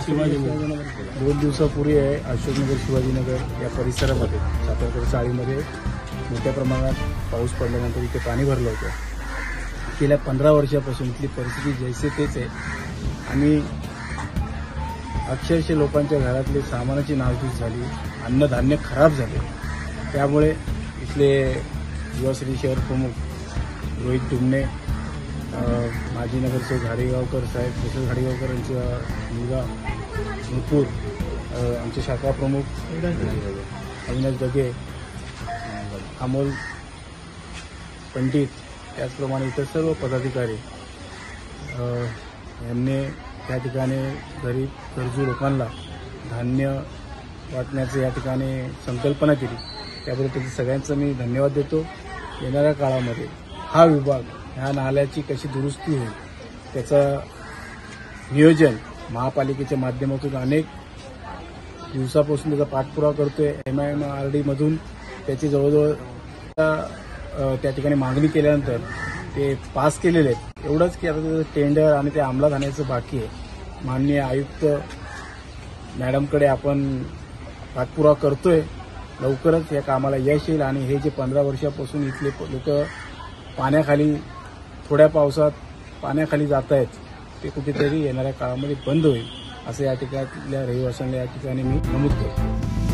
शिवाजीनगर 2 दिवसापूर्वी आहे अशोकनगर शिवाजीनगर या परिसरामध्ये सातारकर चाळीमध्ये मोठ्या प्रमाणात पाऊस पडल्यानंतर इथे पाणी भरलं होतं। गेल्या 15 वर्षापासून इथली परिस्थिती जैसे तेच आहे आणि अक्षरशः लोकांच्या घरातले सामानाची नासधूस झाली, अन्नधान्य खराब झाले। त्यामुळे इथले युवाश्री शहर प्रमुख रोहित दुमणे, माजी नगरसेवक घाडेगावकर साहेब, तसेच घाडेगावकर यांचा मुलगा नुपूर, आमचे शाखा प्रमुख अविनाश दगे, अमोल पंडित, त्याचप्रमाणे इतर सर्व पदाधिकारी यांनी त्या ठिकाणी गरजू लोकांना धान्य वाटण्याची या ठिकाणी संकल्पना केली। त्याबद्दल त्यांनी सगळ्यांचा मी धन्यवाद देतो। येणाऱ्या काळामध्ये हा विभाग ह्या नाल्याची कशी दुरुस्ती होईल त्याचं नियोजन महापालिकेच्या माध्यमातून अनेक दिवसापासून त्याचा पाठपुरावा करतोय। MIMRD मधून त्याची जवळजवळ त्या ठिकाणी मागणी केल्यानंतर ते पास केलेले आहेत। एवढंच की आता त्याचं टेंडर आणि ते अंमलात आणायचं बाकी आहे। माननीय आयुक्त मॅडमकडे आपण पाठपुरावा करतोय। लवकरच या कामाला यश येईल आणि हे जे 15 वर्षापासून इथले लोक पाण्याखाली थोड्या पावसात पाण्याखाली जात आहेत ते कुठेतरी येणाऱ्या काळामध्ये बंद होईल असं या ठिकाणल्या रहिवाशांना या ठिकाणी मी नमूद करतो।